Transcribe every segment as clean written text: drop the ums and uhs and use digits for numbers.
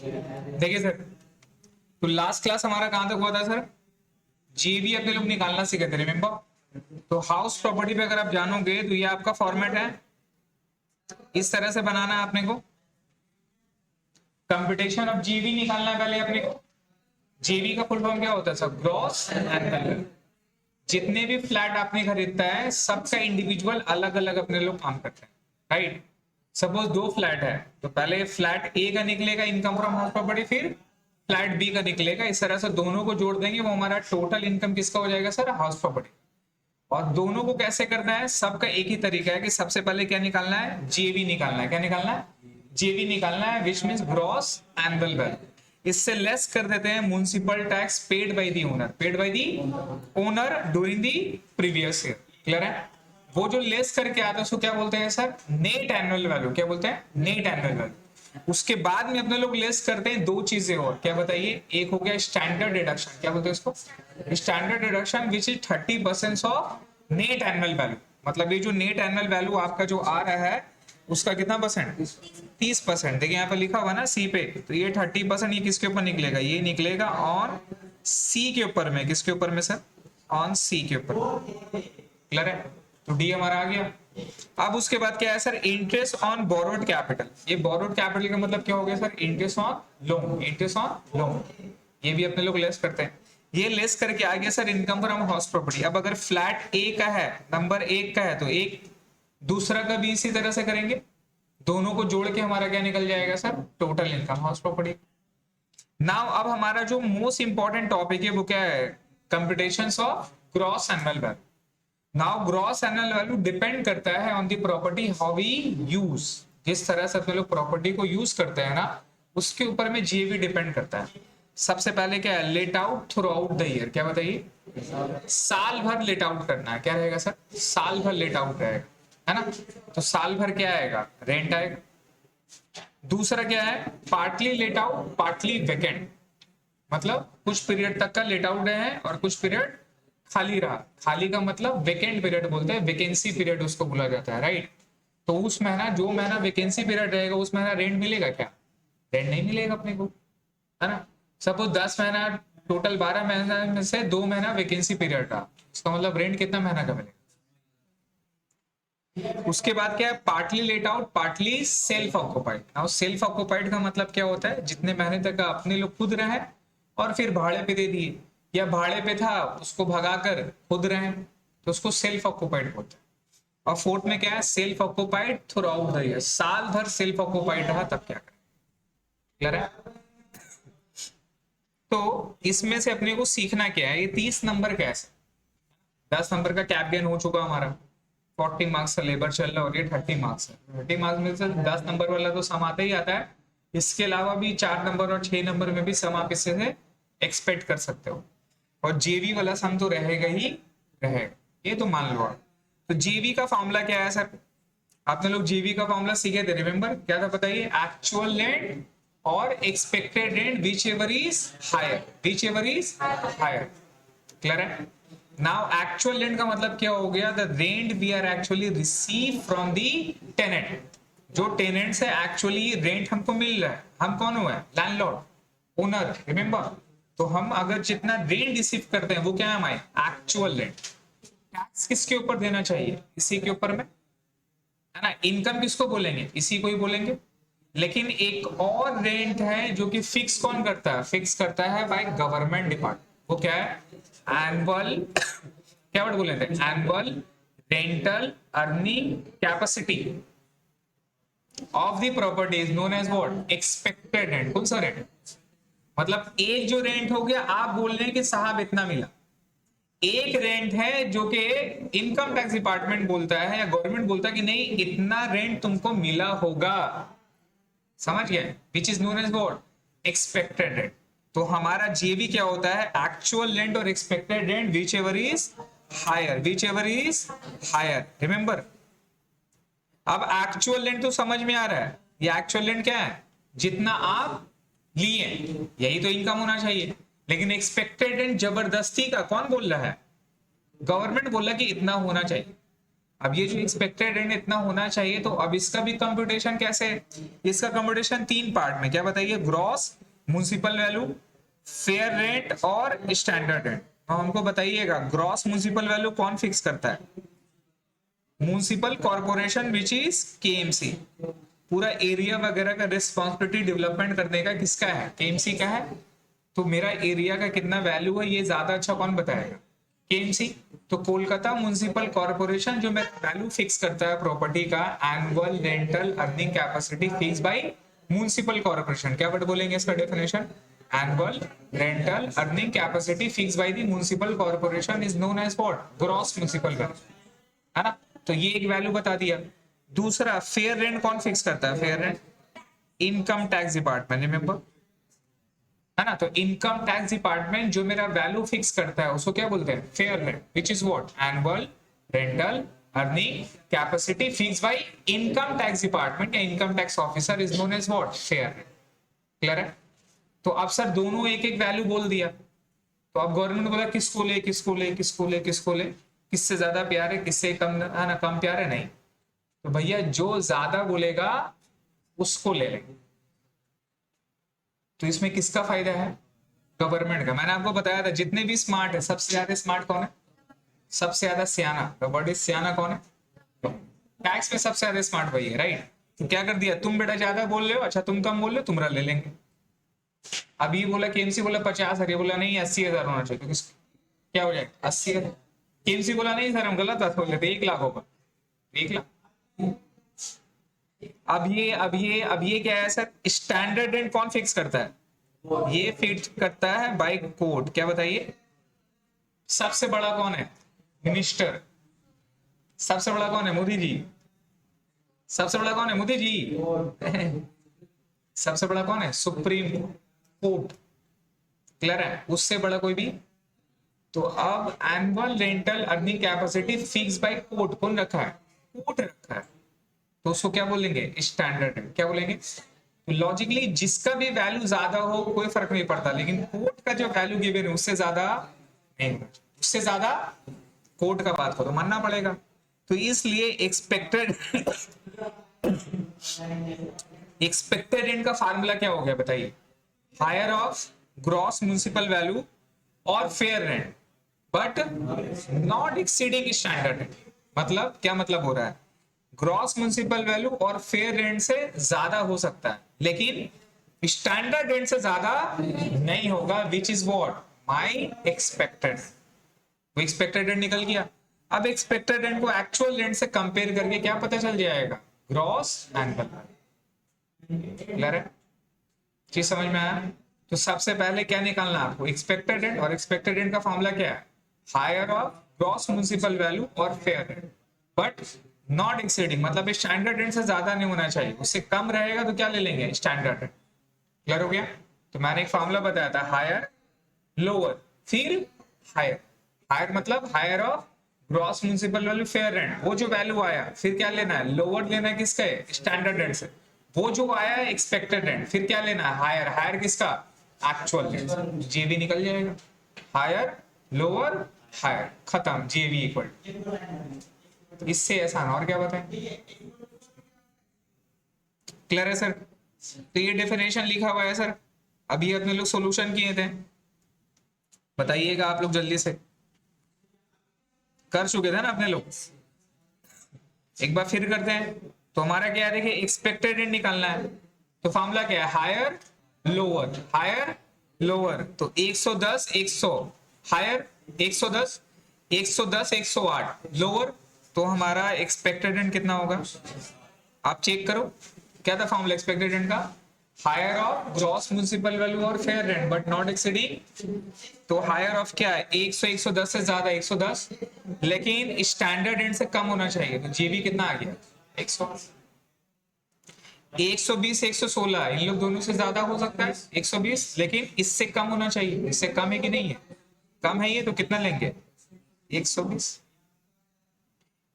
देखिए सर, तो last class हमारा कहां तक हुआ था सर? जीबी अपने लोग निकालना सीखे थे, रिमेंबर? तो हाउस प्रॉपर्टी पे अगर आप जानोगे तो ये आपका फॉर्मेट है, इस तरह से बनाना है अपने को। कंप्यूटेशन ऑफ जीबी निकालना है पहले अपने को। जीबी का फुल फॉर्म क्या होता है सर? Gross annual. जितने भी फ्लैट आपने खरीदता है सबका इंडिविजुअल अलग अलग अपने लोग काम करते हैं, राइट? सपोज 2 फ्लैट है तो पहले फ्लैट ए का निकलेगा इनकम फ्रॉम हाउस प्रॉपर्टी, फिर फ्लैट बी का निकलेगा। इस तरह से दोनों को जोड़ देंगे, वो हमारा टोटल इनकम किसका हो जाएगा सर? House property. और दोनों को कैसे करना है? सबका एक ही तरीका है कि सबसे पहले क्या निकालना है? जेवी निकालना है। क्या निकालना है? जेवी निकालना है, which means gross annual value. इससे लेस कर देते हैं municipal tax paid by the owner, paid by the owner during the previous year. Clear है? वो जो लेस करके आता है उसको क्या बोलते हैं सर? Net annual value. क्या बोलते हैं? Net annual value. उसके बाद में अपने लोग लेस करते हैं 2 चीजें और, क्या बताइए? एक हो गया स्टैंडर्ड डिडक्शन। क्या बोलते हैं इसको? Standard deduction which is 30% of net annual value. मतलब ये जो नेट एनुअल वैल्यू आपका जो आ रहा है उसका कितना परसेंट? 30%। देखिए यहाँ पे लिखा हुआ ना सी पे, तो ये 30% ये किसके ऊपर निकलेगा? ये निकलेगा ऑन सी के ऊपर में। किसके ऊपर में सर? ऑन सी के ऊपर। क्लियर है? तो डी हमारा आ गया। अब उसके बाद क्या है sir? Interest on borrowed capital. ये बोरोड कैपिटल का मतलब क्या हो गया sir? Interest on loan. Interest on loan ये भी अपने लोग लेस करते हैं। ये लेस करके आ गया sir income from house property. अब अगर फ्लैट ए का है, नंबर 1 का है, तो एक दूसरा का भी इसी तरह से करेंगे, दोनों को जोड़ के हमारा क्या निकल जाएगा sir? Total income house property. Now अब हमारा जो मोस्ट इंपॉर्टेंट टॉपिक है वो क्या है? Computations of gross annual value. Now gross annual value depend करता है on the property how we use. जिस तरह से अपने लोग प्रॉपर्टी को यूज करते हैं ना, उसके ऊपर में जीवी डिपेंड करता है। सबसे पहले क्या है? Let out through out the year. क्या बताइए? साल भर लेट आउट करना है। क्या रहेगा सर? साल भर लेट आउट रहेगा, है ना? तो साल भर क्या आएगा? रेंट आएगा। दूसरा क्या है? Partly let out partly vacant. मतलब कुछ पीरियड तक का लेट आउट है और कुछ पीरियड खाली रहा। खाली का मतलब वेकेंट पीरियड बोलते हैं, वैकेंसी पीरियड उसको बोला जाता है, राइट? तो उस महीना, जो महीना वैकेंसी पीरियड रहेगा उस महीना रेंट मिलेगा क्या? रेंट नहीं मिलेगा अपने को, है ना? सपोज 10 महीना, टोटल 12 महीना में से 2 महीना वैकेंसी पीरियड रहा, इसका मतलब रेंट कितना महीना का मिलेगा? उसके बाद क्या है? Partly let out partly self occupied. Now self occupied का मतलब क्या होता है? जितने महीने तक अपने लोग खुद रहे और फिर भाड़े पे दे दिए, या भाड़े पे था उसको भगाकर खुद रहे, तो उसको सेल्फ ऑक्युपाइड बोलते हैं। और फोर्थ में क्या है? Self occupied through out the year. साल भर सेल्फ ऑक्युपाइड रहा तब क्या करें? क्लियर है? तो इसमें से अपने को सीखना क्या है? ये 30 नंबर कैसे? 10 नंबर का कैप गेन हो चुका हमारा, 40 मार्क्स का लेबर चल रहा है और ये 30 मार्क्स है। 30 मार्क्स में से 10 नंबर वाला तो सम आता ही आता है। इसके अलावा भी 4 नंबर और 6 नंबर में भी सम आप इससे से एक्सपेक्ट कर सकते हो। और जेवी वाला सम तो रहेगा ही रहेगा, ये तो मान लो आप। तो जेवी का फॉर्मूला क्या है सर? आपने लोग जेवी का फॉर्मूला सीखे थे, रिमेंबर? क्या था बताइए? एक्चुअल रेंट और expected rent which ever is higher, which ever is higher. Clear है? नाउ एक्चुअल रेंट का मतलब क्या हो गया? The rent we are actually receive from the tenant. जो टेनेंट से एक्चुअली रेंट हमको मिल रहा है, हम कौन हुआ है? Landlord, owner, remember? तो हम अगर जितना रेंट रिसीव करते हैं वो क्या है हमारे? Actual rent. टैक्स किसके ऊपर देना चाहिए? इसी के ऊपर में, है ना? इनकम किसको बोलेंगे? इसी को ही बोलेंगे। लेकिन एक और रेंट है जो कि फिक्स कौन करता है? फिक्स करता है बाय गवर्नमेंट डिपार्टमेंट। वो क्या है? एनुअल क्या वर्ड बोले थे? Annual rental earning capacity of the property is known as what? Expected rent. कौन सा रेंट? मतलब एक जो रेंट हो गया, आप बोल रहे हैं कि साहब इतना मिला। एक रेंट है जो कि इनकम टैक्स डिपार्टमेंट बोलता है या गवर्नमेंट बोलता है कि नहीं इतना रेंट तुमको मिला होगा, समझ गए? Which is known as what? Expected rent. तो हमारा जेवी क्या होता है? एक्चुअल रेंट और expected rent which ever is higher, which ever is higher. Remember? अब एक्चुअल रेंट तो समझ में आ रहा है, ये एक्चुअल रेंट क्या है? जितना आप लिए, यही तो इनकम होना चाहिए। लेकिन एक्सपेक्टेड रेंट जबरदस्ती का कौन बोल रहा है? गवर्नमेंट बोल रहा है कि इतना होना चाहिए। अब ये जो एक्सपेक्टेड रेंट इतना होना चाहिए, तो अब इसका भी कंप्यूटेशन कैसे है? इसका कंप्यूटेशन 3 पार्ट में, क्या बताइए? Gross municipal value, fair rent और स्टैंडर्ड रेंट। हमको बताइएगा ग्रॉस म्युनिसिपल वैल्यू कौन फिक्स करता है? Municipal corporation which is KMC. पूरा एरिया वगैरह का रिस्पॉन्सिबिलिटी डेवलपमेंट करने का किसका है? केएमसी का है। तो मेरा एरिया का कितना वैल्यू है ये ज्यादा अच्छा कौन बताएगा? केएमसी। तो कोलकाता म्युनिसिपल कॉर्पोरेशन जो मेरा वैल्यू फिक्स करता है प्रॉपर्टी का, annual rental earning capacity fix by municipal corporation. क्या वर्ड बोलेंगे इसका definition? Annual rental earning capacity fix by the municipal corporation is known as what? Gross municipal value, है ना? तो ये एक वैल्यू बता दिया। दूसरा, फेयर रेंट कौन फिक्स करता है? Fair rent income tax department, remember, है ना? तो इनकम टैक्स डिपार्टमेंट जो मेरा वैल्यू फिक्स करता है उसको क्या बोलते हैं? Fair rent, which is what? Annual rental earning capacity fix by income tax department या income tax officer is known as what? Fair rent. Clear है? तो अब सर दोनों एक एक वैल्यू बोल दिया, तो अब गवर्नमेंट बोला किसको ले, किसको ले, किसको ले, किसको ले, किससे ज्यादा प्यार है, किससे कम, है ना, कम प्यार है? नहीं, तो भैया जो ज्यादा बोलेगा उसको ले लेंगे। तो इसमें किसका फायदा है? गवर्नमेंट का। मैंने आपको बताया था जितने भी स्मार्ट है, सबसे ज्यादा स्मार्ट कौन है? सबसे ज्यादा सियाना, द वर्ड इज सियाना कौन है? टैक्स में सबसे ज्यादा स्मार्ट वही है, राइट? तो क्या कर दिया, तुम बेटा ज्यादा बोल रहे हो, अच्छा तुम कम बोल रहे हो, तुमरा ले लेंगे। अब ये बोला केएमसी बोला 50,000, ये बोला नहीं 80,000 होना चाहिए, तो क्या हो जाएगा? 80,000। केएमसी बोला नहीं सर हम गलत बात बोल रहे थे, 1 लाख होगा, 1 लाख। अब ये क्या है सर? स्टैंडर्ड रेंट कौन फिक्स करता है? ये फिक्स करता है बाय कोड। क्या बताइए? सबसे बड़ा कौन है? मिनिस्टर। सबसे बड़ा कौन है? मोदी जी। सबसे बड़ा कौन है? मोदी जी। सबसे बड़ा कौन है? Supreme court. क्लियर है? उससे बड़ा कोई भी। तो अब annual rental earning capacity fix by court कौन रखा है? कोर्ट रखा है। तो उसको क्या बोलेंगे? Standard rent. क्या बोलेंगे? लॉजिकली जिसका भी वैल्यू ज्यादा हो कोई फर्क नहीं पड़ता, लेकिन कोर्ट का जो वैल्यू गिवन है उससे ज्यादा नहीं, उससे ज्यादा कोर्ट का बात करो, मानना पड़ेगा। तो इसलिए एक्सपेक्टेड रेंट का फार्मूला क्या हो गया बताइए? Higher of gross municipal value और fair rent but not exceeding standard rent. मतलब क्या मतलब हो रहा है? ग्रॉस म्युनिसिपल वैल्यू और फेयर रेंट से ज्यादा हो सकता है, लेकिन स्टैंडर्ड रेंट से ज्यादा नहीं होगा, विच इज व्हाट? My expected. वो एक्सपेक्टेड रेंट निकल गया। अब एक्सपेक्टेड रेंट को एक्चुअल रेंट से कंपेयर करके क्या पता चल जाएगा? Gross annual. क्लियर है? चीज समझ में आया? तो सबसे पहले क्या निकालना आपको? एक्सपेक्टेड रेंट, और एक्सपेक्टेड रेंट का फॉर्मूला क्या है? Higher of gross municipal value और fair rent but not exceeding, मतलब स्टैंडर्ड रेंट से ज्यादा नहीं होना चाहिए, उससे कम रहेगा तो क्या ले लेंगे? Standard rent. क्लियर हो गया? तो मैंने एक फॉर्मूला बताया था, हायर लोअर फिर हायर। हायर मतलब higher of gross municipal value fair rent, वो जो वैल्यू आया फिर क्या लेना है? लोअर लेना है किसका है? स्टैंडर्ड रेंट से। वो जो आया है एक्सपेक्टेड रेंट, फिर क्या लेना है? हायर। हायर किसका? Actual rent. जेवी निकल जाएगा। हायर लोअर हायर, खत्म, जेवी इक्वल। इससे आसान और क्या बताएं? क्लियर है सर? तो ये डेफिनेशन लिखा हुआ है सर, अभी अपने लोग सॉल्यूशन किए थे, बताइएगा आप लोग जल्दी से। कर चुके थे ना अपने लोग? एक बार फिर करते हैं। तो हमारा क्या है, देखिए एक्सपेक्टेड रेंट निकालना है, तो फॉर्मूला क्या है? Higher lower, higher lower. तो 110 100 हायर, 110 110 108 लोअर। तो हमारा एक्सपेक्टेड रेंट कितना होगा? आप चेक करो, क्या था फॉर्मूला एक्सपेक्टेड रेंट का? Higher of gross municipal value और fair rent but not exceeding. तो हायर ऑफ क्या है? 100 110 से ज्यादा 110, लेकिन स्टैंडर्ड रेंट से कम होना चाहिए। तो जीवी कितना आ गया? 100। 120 116 इन लोग दोनों से ज्यादा हो सकता है 120, लेकिन इससे कम होना चाहिए। इससे कम है कि नहीं है? कम है ये, तो कितना लेंगे? 120।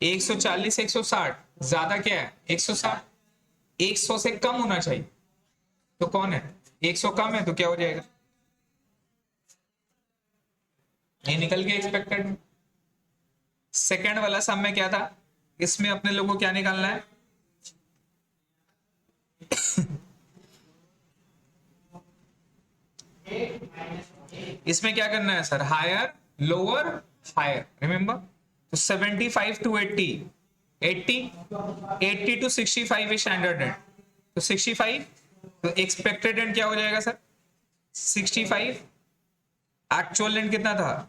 140 160 ज्यादा क्या है? 160। 100 से कम होना चाहिए, तो कौन है? 100 कम है, तो क्या हो जाएगा? ये निकल गया एक्सपेक्टेड। सेकंड वाला सम में क्या था? इसमें अपने लोगों को क्या निकालना है? इसमें क्या करना है sir? Higher lower higher, remember. तो 75 to 80, 80 to 65 is standard rent, तो 65, तो एक्सपेक्टेड रेंट क्या हो जाएगा सर? 65। एक्चुअल रेंट कितना था?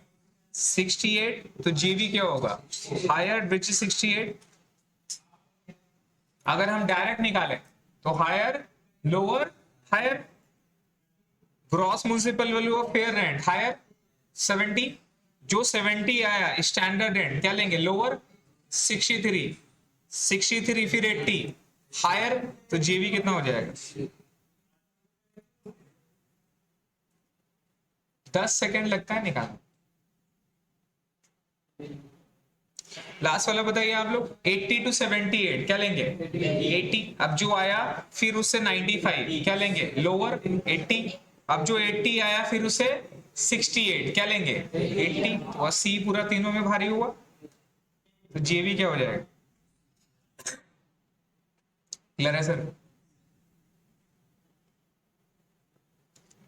68, तो जीवी क्या होगा? Higher which is 68। अगर हम डायरेक्ट निकालें तो higher lower higher, gross municipal value of fair rent higher 70, जो 70 आया स्टैंडर्ड रेंट क्या लेंगे? लोअर 63, 63 फिर 80 हायर, तो जीवी कितना हो जाएगा? 10 सेकेंड लगता है निकालना। लास्ट वाला बताइए आप लोग। 80 टू 78 क्या लेंगे? 80। अब जो आया फिर उससे 95 क्या लेंगे? लोअर 80। अब जो 80 आया फिर उससे 68 क्या लेंगे? 80। तो 80 पूरा तीनों में भारी हुआ, तो जेवी क्या हो जाएगा? क्लियर है सर?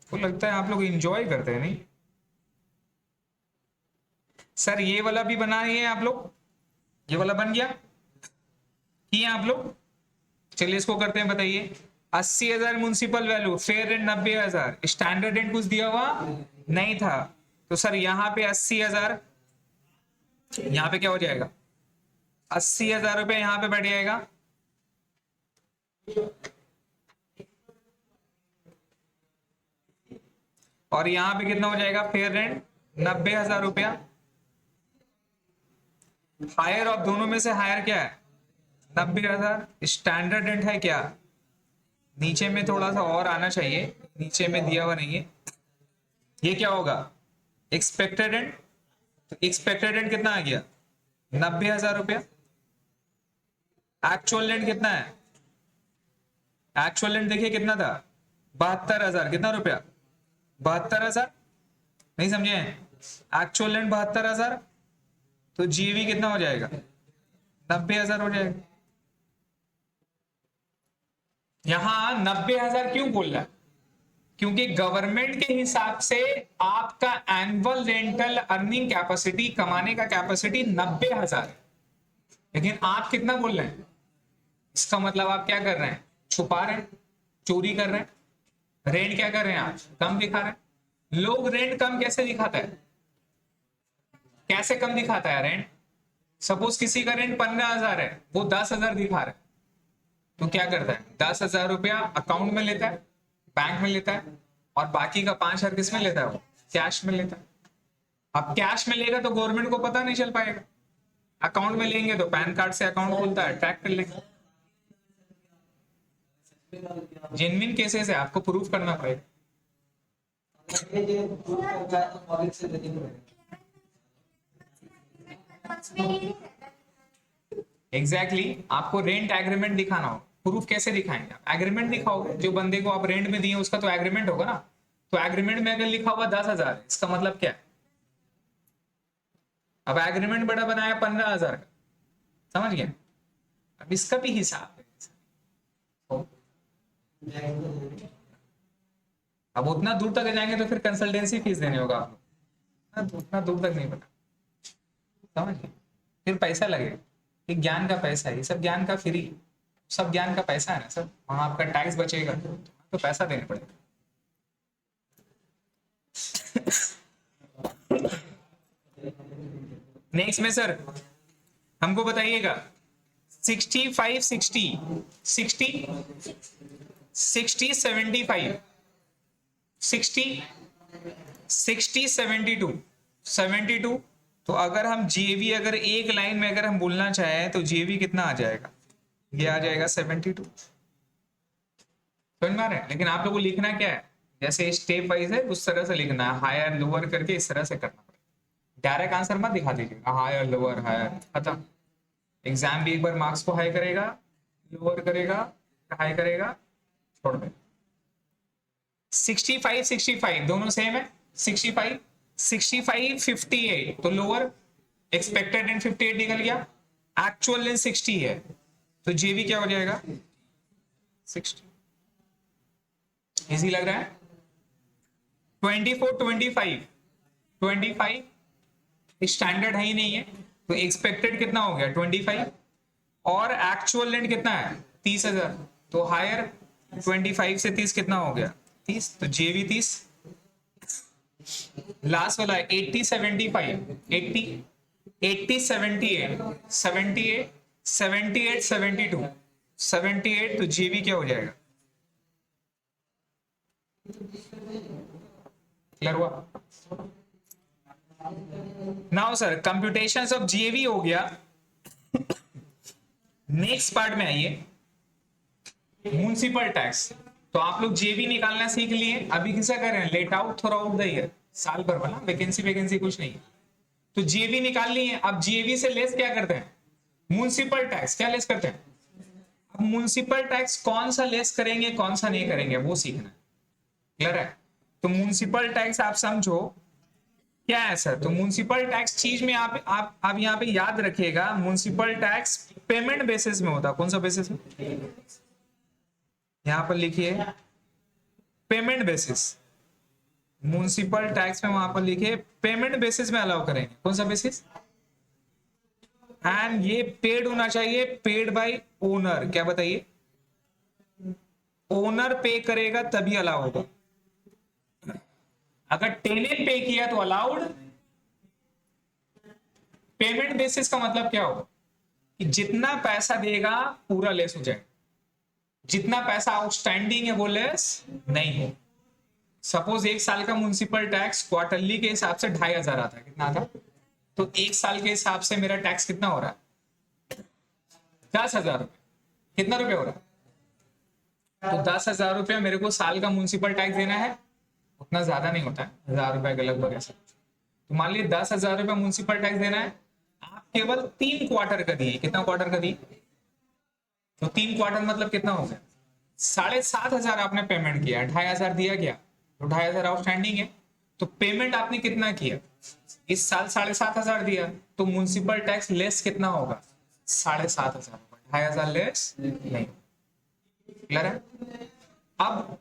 तो लगता है आप लोग एंजॉय करते हैं नहीं सर? ये वाला भी बना रही है आप लोग, ये वाला बन गया किए आप लोग? चलिए इसको करते हैं, बताइए। 80,000 municipal value, fair rent 90,000, standard rent कुछ दिया हुआ नहीं था, तो सर यहाँ पे 80,000, यहाँ पे क्या हो जाएगा? 80,000 रुपए यहाँ पे बैठ जाएगा, और यहाँ पे कितना हो जाएगा? फेयर रेंट 90,000 रुपया। हायर ऑफ दोनों में से हायर क्या है? 90,000। स्टैंडर्ड रेंट है क्या? नीचे में थोड़ा सा और आना चाहिए, नीचे में दिया हुआ नहीं है। ये क्या होगा? Expected rent. तो एक्सपेक्टेड रेंट कितना आ गया? 90,000 रुपया। एक्चुअल रेंट कितना है? एक्चुअल रेंट देखिए कितना था? 72,000। कितना रुपया? 72,000। नहीं समझे? एक्चुअल रेंट 72,000, तो जीवी कितना हो जाएगा? 90,000 हो जाएगा। यहां 90,000 क्यों बोल रहा है? क्योंकि गवर्नमेंट के हिसाब से आपका एनुअल रेंटल अर्निंग कैपेसिटी, कमाने का कैपेसिटी 90,000 है, लेकिन आप कितना बोल रहे हैं? इसका मतलब आप क्या कर रहे हैं? छुपा रहे हैं, चोरी कर रहे हैं। रेंट क्या कर रहे हैं आप? कम दिखा रहे हैं। लोग रेंट कम कैसे दिखाता है? कैसे कम दिखाता है रेंट? सपोज किसी का रेंट 15,000 है, वो 10,000 दिखा रहा है, तो क्या करता है? 10,000 रुपया अकाउंट में लेता है, बैंक में लेता है, और बाकी का 5,000 किस में लेता है? वो कैश में लेता है। अब कैश में लेगा तो गवर्नमेंट को पता नहीं चल पाएगा, अकाउंट में लेंगे तो पैन कार्ड से अकाउंट खुलता है, ट्रैक कर लेंगे। जेन्युइन केसेस है, आपको प्रूफ करना पड़ेगा। एग्जैक्टली आपको रेंट एग्रीमेंट दिखाना हो, प्रूफ कैसे दिखाएंगे? आप एग्रीमेंट दिखाओगे, जो बंदे को आप रेंट में दिए उसका तो एग्रीमेंट होगा ना। तो एग्रीमेंट में अगर लिखा हुआ 10,000 है, इसका मतलब क्या है? अब एग्रीमेंट बड़ा बनाया 15,000 का, समझ गया? अब इसका भी हिसाब है। अब उतना दूर तक जाएंगे तो फिर कंसल्टेंसी फीस देने होगा आपको, उतना दूर तक नहीं पता, समझ गए? फिर पैसा लगेगा, ये ज्ञान का पैसा है, ये सब ज्ञान का फ्री, सब ज्ञान का पैसा है ना सर। वहां आपका टैक्स बचेगा तो पैसा देने पड़ेगा। नेक्स्ट में सर हमको बताइएगा 65 60 60 60 75 60 60 72 72। तो अगर हम जेवी अगर एक लाइन में अगर हम बोलना चाहें तो जेवी कितना आ जाएगा? ये आ जाएगा 72। समझ में आ रहा है? लेकिन आप लोगों को लिखना क्या है? जैसे स्टेप वाइज है उस तरह से लिखना है, हायर लोअर करके इस तरह से करना पड़ेगा। डायरेक्ट आंसर मत दिखा दीजिएगा, हायर लोअर हायर, खत्म। एग्जाम भी एक बार मार्क्स को हाई करेगा, लोअर करेगा, हाई करेगा, छोड़ दे। 65 65 दोनों सेम है। 65 65 58 तो लोअर, एक्सपेक्टेड रेंट 58 निकल गया, एक्चुअल लेंथ 60 है, तो जेवी क्या हो जाएगा 60। इजी लग रहा है। 24 25 25 स्टैंडर्ड है ही नहीं है, तो एक्सपेक्टेड कितना हो गया 25, और एक्चुअल लेंथ कितना है 30,000, तो हायर 25 से 30 कितना हो गया 30, तो जेवी 30। लास्ट वाला है 80 75 80 80 78 78 78 72 78, तो जेवी क्या हो जाएगा, क्लियर हुआ। नाउ सर कंप्यूटेशंस ऑफ जेवी हो गया। नेक्स्ट पार्ट में आइए, म्युनिसिपल टैक्स। तो आप लोग जेवी निकालना सीख लिए, अभी किसा कर रहे हैं let out through out the year, साल भर वाला वैकेंसी कुछ नहीं है, तो जेवी निकाल लिए। अब जेवी से लेस क्या करते हैं म्युनिसिपल टैक्स, क्या लेस करते हैं। अब म्युनिसिपल टैक्स कौन सा लेस करेंगे कौन सा नहीं करेंगे वो सीखना है, क्लियर है। तो म्युनिसिपल टैक्स आप समझो क्या है सर, तो म्युनिसिपल टैक्स चीज में आप यहाँ पे याद रखिएगा, म्युनिसिपल टैक्स पेमेंट बेसिस में होता है। कौन सा बेसिस में, यहां पर लिखिए पेमेंट बेसिस। म्युनिसिपल टैक्स में वहां पर लिखिए पेमेंट बेसिस में अलाउ करेंगे। कौन सा बेसिस, एंड ये पेड होना चाहिए, पेड बाय ओनर। क्या बताइए, ओनर पे करेगा तभी अलाउ होगा। अगर टेनेंट पे किया तो अलाउड। पेमेंट बेसिस का मतलब क्या होगा कि जितना पैसा देगा पूरा लेस हो जाएगा, जितना पैसा आउटस्टैंडिंग है वो लेस नहीं हो। सपोज एक साल का म्युनिसिपल टैक्स क्वार्टरली के हिसाब से 2,500 आता है, कितना आता, तो एक साल के हिसाब से मेरा टैक्स कितना हो रहा है 10,000 रुपए। कितना रुपए हो रहा है, तो 10,000 रुपया मेरे को साल का म्युनिसिपल टैक्स देना है, उतना ज्यादा नहीं होता है, 1,000 रुपए के लगभग ऐसा। तो मान लीजिए 10,000 रुपया म्युनिसिपल टैक्स देना है, आप केवल 3 क्वार्टर का दिए। कितना क्वार्टर का दिए, तो 3 क्वार्टर मतलब कितना हो गया 7,500 आपने पेमेंट किया, 2,500 दिया गया, तो 2,500 आउटस्टैंडिंग है। तो पेमेंट आपने कितना किया इस साल 7,500 दिया, तो म्युनिसिपल टैक्स लेस कितना होगा 7,500, 2,500 लेस नहीं। क्लियर है। अब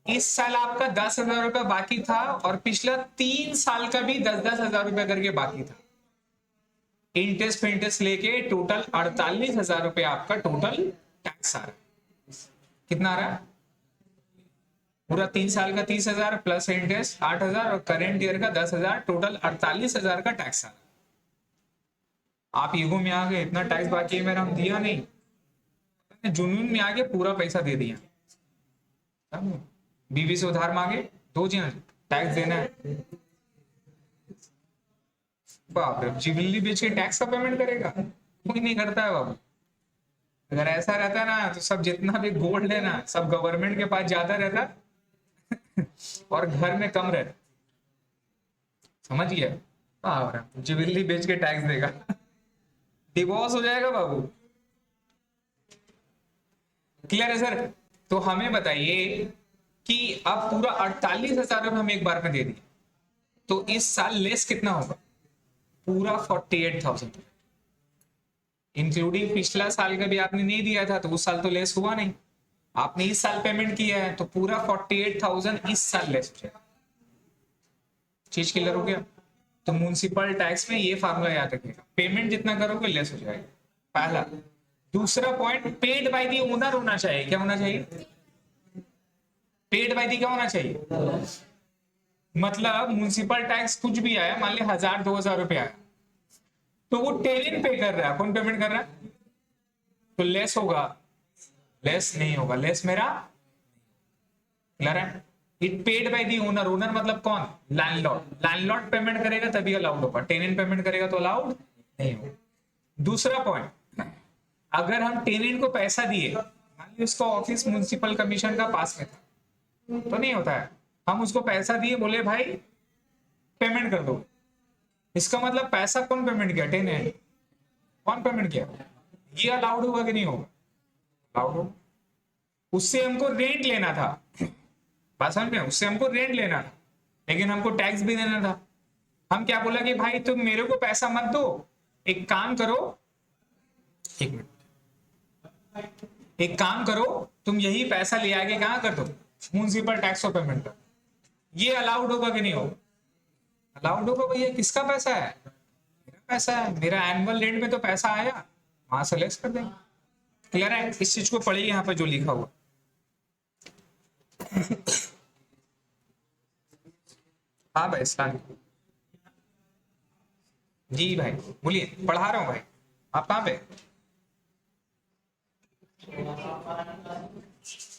इस साल आपका 10,000 रुपया बाकी था, और पिछला 3 साल का भी 10,000 रुपया करके बाकी था, इंटरेस्ट फिंटरेस्ट लेके टोटल 48,000 रुपया आपका टोटल टैक्स आ रहा है। कितना आ रहा है, पूरा 3 साल का 30,000 प्लस इंटरेस्ट 8,000 और करेंट ईयर का 10,000, टोटल 48,000 का टैक्स आ रहा है। आप ईगो में आ गए, इतना टैक्स बाकी है मेरा, हम दिया नहीं, जुनून में आके पूरा पैसा दे दिया। बीवी से उधार मांगे, दो जी टैक्स देना है, बाप रे, जिबली बेच के टैक्स का पेमेंट करेगा, कोई नहीं करता है बाबू। अगर ऐसा रहता ना तो सब जितना भी गोल्ड है ना सब गवर्नमेंट के पास ज्यादा रहता और घर में कम रहता, समझिए। जिबली बेच के टैक्स देगा, डिवोर्स हो जाएगा बाबू। क्लियर है सर। तो हमें बताइए कि अब पूरा 48,000 रुपये हम एक बार में दे दिए, तो इस साल लेस कितना होगा पूरा 48,000, इंक्लूडिंग पिछला साल का भी आपने नहीं दिया था, तो उस साल तो लेस हुआ नहीं। आपने इस साल पेमेंट किया है तो पूरा 48,000 इस साल लेस हो जाएगा। चीज क्लियर हो गया। तो म्युनिसिपल टैक्स में ये फार्मूला याद रखिएगा, पेमेंट जितना करोगे लेस हो जाएगा, पहला। दूसरा point, paid by the owner होना चाहिए। क्या होना चाहिए, पेड बाय द क्या होना चाहिए, मतलब म्युनिसिपल टैक्स कुछ भी आया, मान लिया 1,000-2,000 रुपए आया, तो वो टेनेंट पे कर रहा है, कौन पेमेंट कर रहा है, तो लेस होगा, लेस नहीं होगा, लेस मेरा। क्लियर है। It paid by the owner, owner मतलब कौन, लैंडलॉर्ड। लैंडलॉर्ड पेमेंट करेगा तभी अलाउड होगा, टेनेंट पेमेंट करेगा तो अलाउड नहीं होगा। दूसरा पॉइंट, अगर हम टेनेंट को पैसा दिए, मान लीजिए उसका ऑफिस म्युनिसिपल कमीशन का पास में था, तो नहीं होता है, हम उसको पैसा दिए, बोले भाई पेमेंट कर दो, इसका मतलब पैसा कौन पेमेंट किया, टेनेंट। कौन पेमेंट किया, ये अलाउड होगा कि नहीं होगा, अलाउड होगा। उससे हमको रेंट लेना था, बात समझ में, उससे हमको रेंट लेना था, लेकिन हमको टैक्स भी देना था। हम क्या बोला कि भाई तुम मेरे को पैसा मत दो, एक काम करो, एक मिनट, एक काम करो, तुम यही पैसा ले आके कहाँ कर दो, म्यूनिसिपल टैक्स ऑफ पेमेंट कर। ये अलाउड होगा कि नहीं होगा? अलाउड होगा भैया, किसका पैसा है? मेरा पैसा है, मेरा एनुअल रेंट में तो पैसा आया, वहां से लेस कर देंगे। क्लियर है? इस चीज को पढ़िए यहाँ पे जो लिखा हुआ। हाँ भाई इस्लाम जी भाई बोलिए, पढ़ा रहा हूँ भाई। आप कहाँ पे?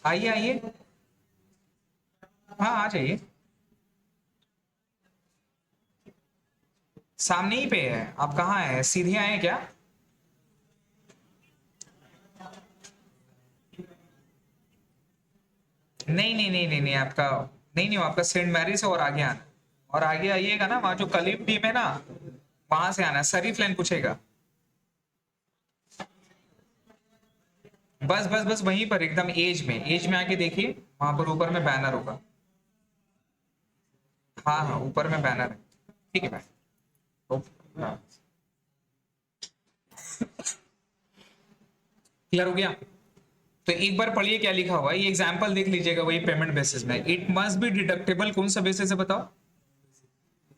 आइए आइए, हाँ आ जाइए, सामने ही पे है। आप कहाँ हैं? सीधे आए क्या? नहीं नहीं नहीं नहीं नहीं, आपका नहीं नहीं, आपका सेंट मैरी से और आगे आना, और आगे आइएगा ना, वहां जो कलीम टीम है ना, वहां से आना, सरीफ लाइन पूछेगा। बस बस बस वहीं पर एकदम एज में आके देखिए, वहां पर ऊपर में बैनर होगा। हाँ हाँ ऊपर में बैनर है, ठीक है भाई। हाँ क्लियर हो गया? तो एक बार पढ़िए क्या लिखा हुआ है, ये एग्जांपल देख लीजिएगा, वही पेमेंट बेसिस में। इट मस्ट बी डिडक्टेबल, कौन सा बेसिस है बताओ?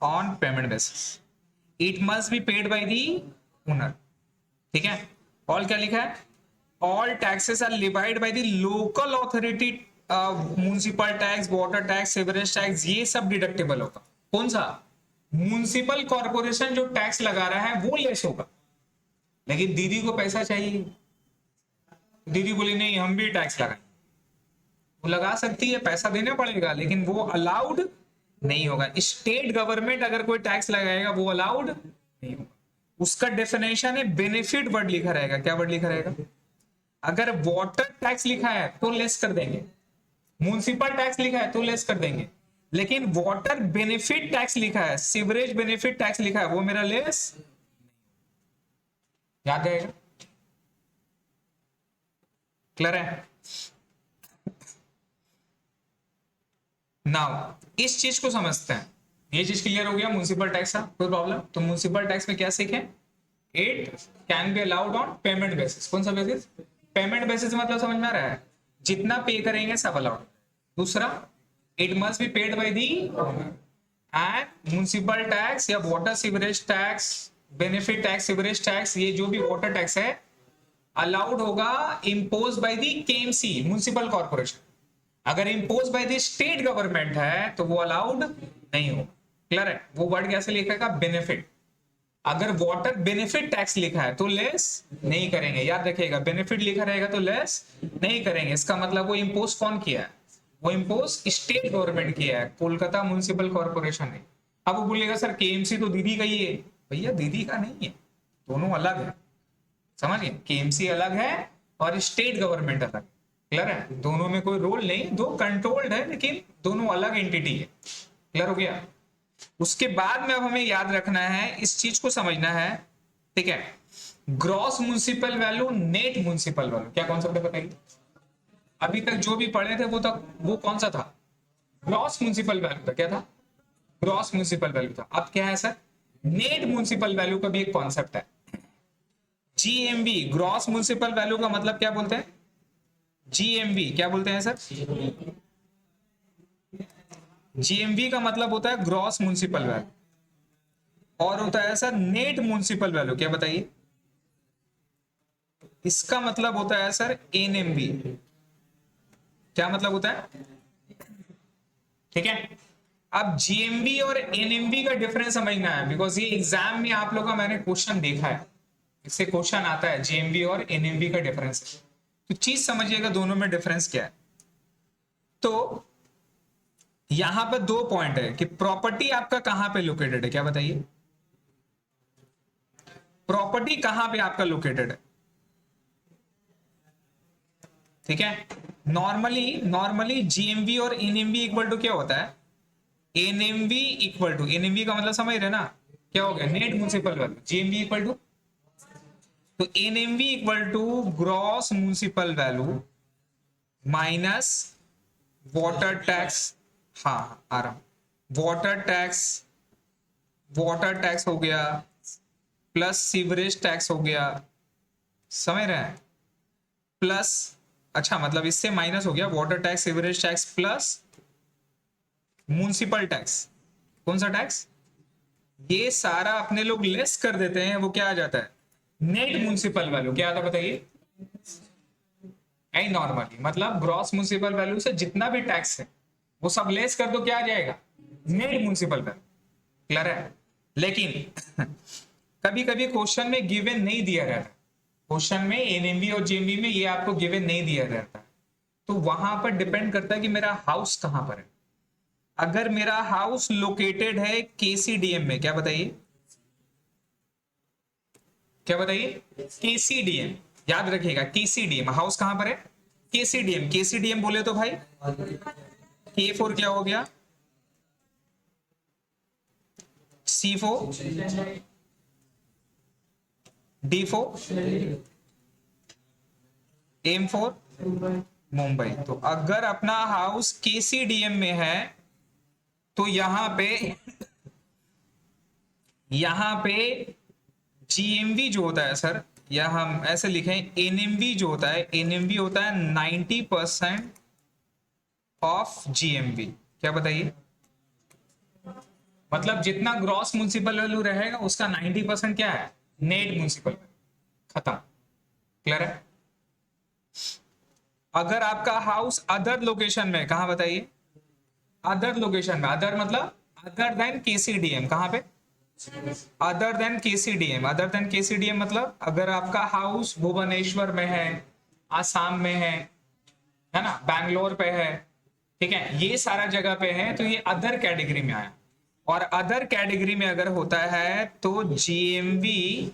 On payment basis. It must be paid by the owner, ठीक है। ऑल क्या लिखा है? All taxes are levied by the local authority, municipal tax, water tax, sewerage tax, ये सब डिडक्टेबल होगा। कौन सा? म्युनिसिपल कॉर्पोरेशन जो टैक्स लगा रहा है वो लेस होगा। लेकिन दीदी को पैसा चाहिए, दीदी बोली नहीं हम भी टैक्स लगाएं, वो लगा सकती है, पैसा देना पड़ेगा, लेकिन वो अलाउड नहीं होगा। स्टेट गवर्नमेंट अगर कोई टैक्स लगाएगा वो अलाउड नहीं होगा। उसका डेफिनेशन है बेनिफिट वर्ड लिखा रहेगा। क्या वर्ड लिखा रहेगा? अगर वाटर टैक्स लिखा है तो लेस कर देंगे, म्युनिसिपल टैक्स लिखा है तो लेस कर देंगे, लेकिन वाटर बेनिफिट टैक्स लिखा है, सीवरेज बेनिफिट टैक्स लिखा है, वो मेरा लेस। याद रहेगा? क्लियर है? नाउ इस चीज को समझते हैं, ये चीज क्लियर हो गया म्युनिसिपल टैक्स का, कोई प्रॉब्लम? तो म्युनिसिपल टैक्स में क्या सीखे? It can be allowed on payment basis. कौन सा बेसिस? पेमेंट बेसिस मतलब समझ में आ रहा है, जितना पे करेंगे सब अलाउड। दूसरा, it must be paid by the owner. And municipal tax या water sewerage tax, benefit tax, sewerage tax, ये जो भी वाटर टैक्स है अलाउड होगा imposed by the KMC, municipal corporation. अगर imposed by the state government है तो वो अलाउड नहीं होगा। क्लियर है? वो वर्ड कैसे लिखेगा? बेनिफिट। अगर वाटर बेनिफिट टैक्स लिखा है तो लेस नहीं करेंगे, याद रखिएगा, बेनिफिट लिखा रहेगा तो लेस नहीं करेंगे। इसका मतलब वो इम्पोज कौन किया है? वो इम्पोज स्टेट गवर्नमेंट किया है, कोलकाता म्युनिसिपल कॉर्पोरेशन ने। अब वो बोलेगा सर केएमसी तो दीदी का ही है। भैया दीदी का नहीं है, दोनों अलग है, समझिए। केएमसी अलग है और स्टेट गवर्नमेंट अलग। क्लियर है? दोनों में कोई रोल नहीं, दो कंट्रोल्ड है लेकिन दोनों अलग एंटिटी है। क्लियर हो गया? उसके बाद में अब हमें याद रखना है, इस चीज को समझना है, ठीक है। Gross municipal value, net municipal value, क्या कॉन्सेप्ट है बताइए? अभी तक जो भी पढ़े थे वो कौन सा था? ग्रॉस म्युनिसिपल वैल्यू था। क्या था? ग्रॉस म्युनिसिपल वैल्यू था। अब क्या है सर? नेट म्युनिसिपल वैल्यू का भी एक कॉन्सेप्ट है, जीएमवी। ग्रॉस म्युनिसिपल वैल्यू का मतलब क्या बोलते हैं? जीएमवी। क्या बोलते हैं सर? जीएमवी का मतलब होता है ग्रॉस म्युनिसिपल वैल्यू, और होता है सर नेट म्युनिसिपल वैल्यू। क्या बताइए? इसका मतलब होता है सर एनएमवी। क्या मतलब होता है? ठीक है। अब जीएमवी और एनएमवी का डिफरेंस समझना है, बिकॉज ये एग्जाम में आप लोगों का मैंने क्वेश्चन देखा है, इससे क्वेश्चन आता है जीएमवी और एनएमवी का डिफरेंस। तो चीज समझिएगा दोनों में डिफरेंस क्या है। तो यहां पर दो पॉइंट है कि प्रॉपर्टी आपका कहां पे लोकेटेड है। क्या बताइए? प्रॉपर्टी कहां पे आपका लोकेटेड है? ठीक है। नॉर्मली जीएमवी और एनएमवी इक्वल टू क्या होता है? एनएमवी इक्वल टू, एनएमवी का मतलब समझ रहे ना, क्या हो गया? Net municipal value. GMV equal to, तो NMV equal to gross municipal value minus water tax. हाँ आ रहा हूं। वाटर टैक्स हो गया प्लस सीवरेज टैक्स हो गया समझ रहे हैं? प्लस, अच्छा मतलब इससे माइनस हो गया water tax, sewerage tax plus municipal tax. कौन सा टैक्स? ये सारा अपने लोग लेस कर देते हैं, वो क्या आ जाता है? Net municipal value. क्या आता बताइए? नहीं, नॉर्मली मतलब ग्रॉस म्युनिसिपल वैल्यू से जितना भी टैक्स है वो सब लेस कर दो, क्या आ जाएगा? Net municipal value. क्लियर है? लेकिन कभी कभी क्वेश्चन में गिवन नहीं दिया रहता, क्वेश्चन में एनएमवी और जेएमवी में ये आपको गिवन नहीं दिया रहता, तो वहां पर डिपेंड करता है कि मेरा हाउस कहां पर है। अगर मेरा हाउस लोकेटेड है केसीडीएम में, क्या बताइए? क्या बताइए? केसीडीएम, याद रखिएगा केसीडीएम, हाउस कहां पर है? केसीडीएम। केसीडीएम बोले तो भाई K4 क्या हो गया? C4, D4, M4 Mumbai. तो अगर अपना हाउस केसीडीएम में है तो यहां पे जीएमवी जो होता है सर, या हम ऐसे लिखें एनएमवी जो होता है, एनएमवी होता है 90% ऑफ जीएमवी। क्या बताइए? मतलब जितना ग्रॉस म्युनिसिपल वैल्यू रहेगा उसका 90% क्या है? Net municipal value. खत्म। क्लियर है? अगर आपका हाउस अदर लोकेशन में, कहां बताइए? अदर लोकेशन में, अदर मतलब अदर देन केसीडीएम। कहां पे? Other than KCDM. Other than KCDM मतलब अगर आपका हाउस भुवनेश्वर में है, आसाम में है ना, बैंगलोर पे है, ठीक है, ये सारा जगह पे है, तो ये अदर कैटेगरी में आया। और अदर कैटेगरी में अगर होता है तो जीएमवी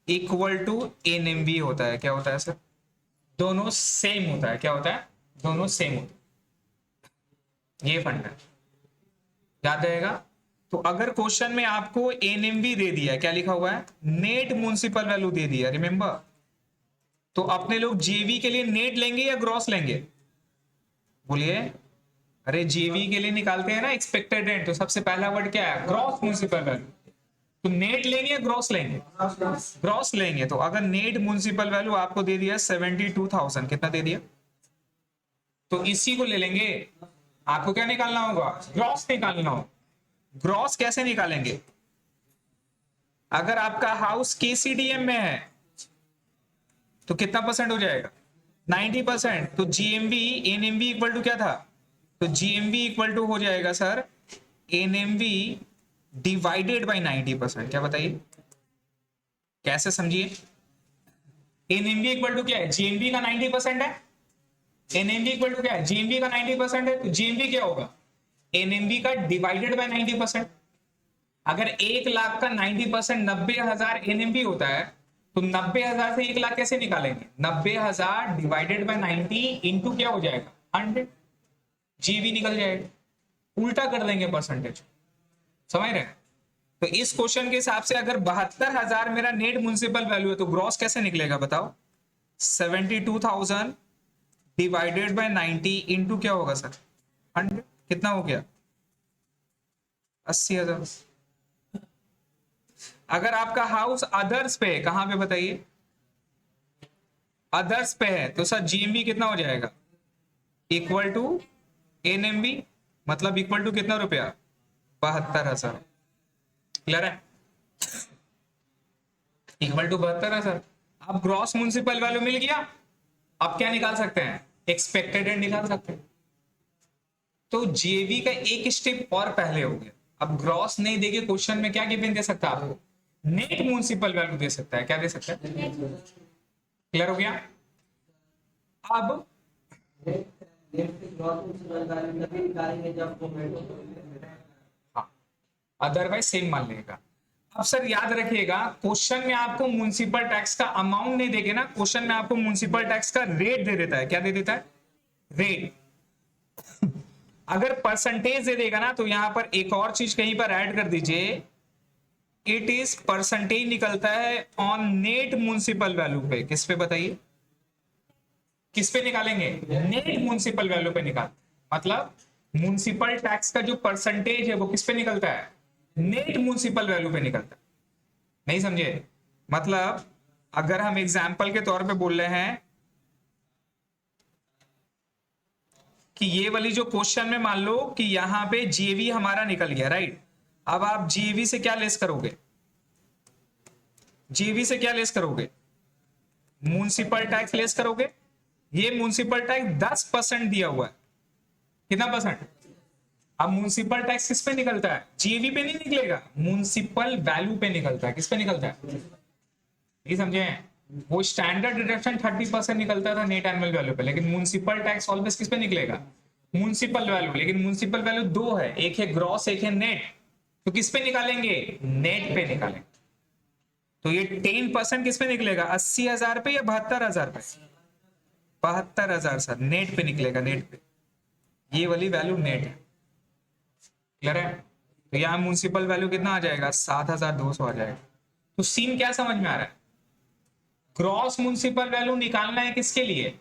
इक्वल टू एनएमवी होता है। क्या होता है सर? दोनों सेम होता है। क्या होता है? दोनों सेम होता है। ये फंडा है, याद रहेगा। तो अगर क्वेश्चन में आपको एनएमवी दे दिया, क्या लिखा हुआ है? नेट म्युनिसिपल वैल्यू दे दिया, रिमेंबर, तो अपने लोग जेवी के लिए नेट लेंगे या ग्रॉस लेंगे? बोलिए। अरे जेवी के लिए निकालते हैं ना एक्सपेक्टेड रेंट, तो सबसे पहला वर्ड क्या है? Gross municipal value. तो नेट लेंगे या ग्रॉस लेंगे? ग्रॉस लेंगे। तो अगर नेट म्युनिसिपल वैल्यू आपको दे दिया 72,000, कितना दे दिया? तो इसी को ले लेंगे। आपको क्या निकालना होगा? ग्रॉस निकालना होगा। ग्रॉस कैसे निकालेंगे? अगर आपका हाउस केसीडीएम में है तो कितना परसेंट हो जाएगा? 90%। तो जीएमवी एनएमवी इक्वल टू क्या था? तो जीएमवी इक्वल टू हो जाएगा सर एनएमवी डिवाइडेड बाय 90%। क्या बताइए? कैसे समझिए? एनएमवी इक्वल टू क्या है? जीएमवी का 90% है। एनएमवी इक्वल टू क्या है? जीएमवी का 90% है, तो जीएमवी क्या होगा? एनएमवी का डिवाइडेड बाय 90%। अगर 1 लाख का 90% 90,000 एनएमवी होता है, तो 90,000 से 1 लाख कैसे निकालेंगे? 90,000 डिवाइडेड बाय 90 इंटू क्या हो जाएगा? 100। जीवी निकल जाएगा, उल्टा कर देंगे परसेंटेज। समझ रहे हैं? तो इस क्वेश्चन के हिसाब से अगर 72,000 मेरा नेट म्युनिसिपल वैल्यू है तो ग्रॉस कैसे निकलेगा बताओ? 72,000 डिवाइडेड बाय 90 इंटू क्या होगा सर? 100। कितना हो गया? 80,000। अगर आपका हाउस अदर्स पे है, कहां पे बताइए? अदर्स पे है, तो सर जीएमवी कितना हो जाएगा? इक्वल टू एनएमवी, मतलब इक्वल टू कितना रुपया? 72,000। क्लियर है? Equal to 72,000। अब ग्रॉस म्युनिसिपल वैल्यू मिल गया, अब क्या निकाल सकते हैं? एक्सपेक्टेड रेंट निकाल सकते हैं। तो जेवी का एक स्टेप और पहले हो गया। अब ग्रॉस नहीं देके क्वेश्चन में क्या गिवन दे सकता है आपको? नेट म्युनिसिपल वैल्यू दे सकता है। क्या दे सकता है? क्लियर हो गया? अब हाँ, अदरवाइज सेम मान लेगा। अब सर याद रखिएगा, क्वेश्चन में आपको म्युनिसिपल टैक्स का अमाउंट नहीं देगे ना, क्वेश्चन में आपको म्युनिसिपल टैक्स का रेट दे देता है। क्या दे देता है? रेट। अगर परसेंटेज दे देगा ना, तो यहां पर एक और चीज कहीं पर ऐड कर दीजिए, इट इज परसेंटेज निकलता है ऑन नेट म्युनिसिपल वैल्यू पे। किस पे बताइए? किस पे निकालेंगे? नेट म्युनिसिपल वैल्यू पे निकाल, मतलब म्युनिसिपल टैक्स का जो परसेंटेज है वो किस पे निकलता है? नेट म्युनिसिपल वैल्यू पे निकलता है। नहीं समझे? मतलब अगर हम एग्जाम्पल के तौर पे बोल रहे हैं कि ये वाली जो क्वेश्चन में मान लो कि यहां पे जेवी हमारा निकल गया, राइट। अब आप जेवी से क्या लेस करोगे, जेवी से क्या लेस करोगे, म्युनिसिपल टैक्स लेस करोगे। ये म्युनिसिपल टैक्स 10% दिया हुआ है, कितना परसेंट। अब म्युनिसिपल टैक्स किस पे निकलता है, जेवी पे नहीं निकलेगा, म्युनिसिपल वैल्यू पे निकलता है। किस पे निकलता है, ये समझे। वो स्टैंडर्ड डिडक्शन 30% निकलता था नेट एनुअल वैल्यू पे, लेकिन म्युनिसिपल टैक्स ऑलवेज किस पे निकलेगा, म्युनिसिपल वैल्यू। लेकिन म्युनिसिपल वैल्यू दो है, एक है ग्रॉस एक है नेट, तो किस पे निकालेंगे, नेट पे निकालेंगे। तो ये 10% किस पे निकलेगा, 80,000 पे या 72,000 पे, 72,000 सर, नेट पे निकलेगा, नेट पे। ये वाली वैल्यू नेट है, क्लियर है। तो यहाँ म्युनिसिपल वैल्यू कितना आ जाएगा, 7,200 आ जाएगा। तो सीन क्या समझ में आ रहा है, ग्रॉस म्युनिसिपल वैल्यू निकालना है किसके लिए,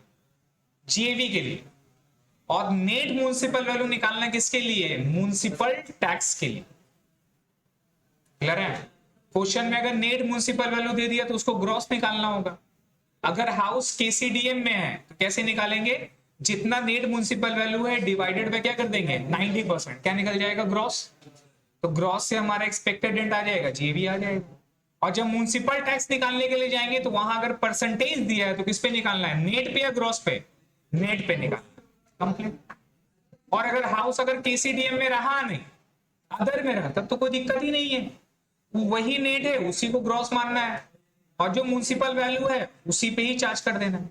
जेवी के लिए, और नेट म्युनिसिपल वैल्यू निकालना है किसके लिए, म्युनिसिपल टैक्स के लिए, क्लियर है। क्वेश्चन में अगर नेट म्युनिसिपल वैल्यू दे दिया तो उसको ग्रॉस निकालना होगा। अगर हाउस केसीडीएम में है तो कैसे निकालेंगे, जितना नेट म्युनिसिपल वैल्यू है डिवाइडेड बाय क्या कर देंगे, 90%, क्या निकल जाएगा, ग्रॉस। तो ग्रॉस से हमारा एक्सपेक्टेड रेंट आ जाएगा, जेवी आ जाएगा। और जब म्युनिसिपल टैक्स निकालने के लिए जाएंगे तो वहां अगर परसेंटेज दिया है तो किस पे निकालना है, नेट पे या ग्रॉस पे, नेट पे निकालना, कंप्लीट। और अगर हाउस अगर केसीडीएम में रहा नहीं, अदर में रहा, तब तो कोई दिक्कत ही नहीं है, वही नेट है उसी को ग्रॉस मानना है, और जो म्युनिसिपल वैल्यू है उसी पे ही चार्ज कर देना है।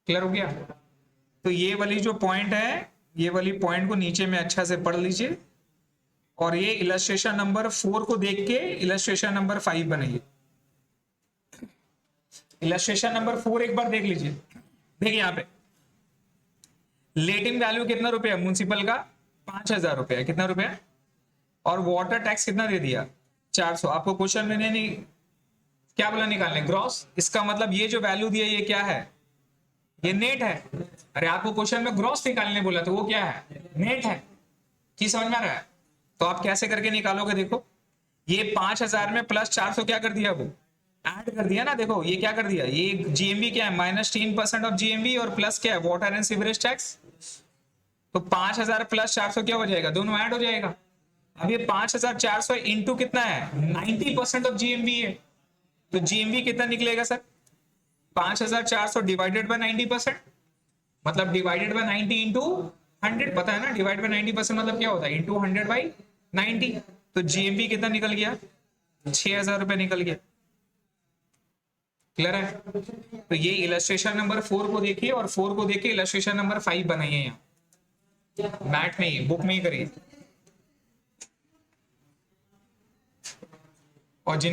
क्लियर हो गया। तो ये वाली जो पॉइंट है, ये वाली पॉइंट को नीचे में अच्छा से पढ़ लीजिए, और ये इलस्ट्रेशन नंबर 4 को देख के इलस्ट्रेशन नंबर 5 बनाइए। इलस्ट्रेशन नंबर 4 एक बार देख लीजिए। देखिए यहाँ पे लेटिंग वैल्यू कितना रुपया म्युनिसिपल का, 5,000 रुपया, कितना रुपया, और वाटर टैक्स कितना दे दिया, 400। आपको क्वेश्चन में नहीं क्या बोला, निकालने ग्रॉस। इसका मतलब ये जो वैल्यू दिया ये क्या है, ये नेट है। अरे आपको क्वेश्चन में ग्रॉस निकालने बोला तो वो क्या है, नेट है। की समझ में आ रहा है। तो आप कैसे करके निकालोगे, देखो ये 5,000 में प्लस 400 क्या कर दिया, वो ऐड कर दिया ना। देखो ये क्या कर दिया, ये जीएमबी क्या है, -10% ऑफ जीएमबी, और प्लस क्या है, वाटर एंड सीवरेज टैक्स। तो 5,000 प्लस 400 क्या हो जाएगा, दोनों ऐड हो जाएगा। अब ये 5,400 इंटू कितना है, 90% ऑफ जीएमबी है, तो जीएमबी कितना निकलेगा सर, 5,400 डिवाइडेड बाय 90%, मतलब डिवाइडेड बाय 90 इंटू 100, पता है ना, डिवाइड बाय 90% मतलब क्या होता है, इंटू 100 बाई 90। तो जीएमबी कितना निकल गया, 6,000 रुपए निकल गया। क्लियर है। तो ये इलस्ट्रेशन नंबर 4 को देखिए, और 4 को देखिए इलस्ट्रेशन नंबर 5 बनाइए, यहाँ मैथ में ही, बुक में ही करिए। और जिन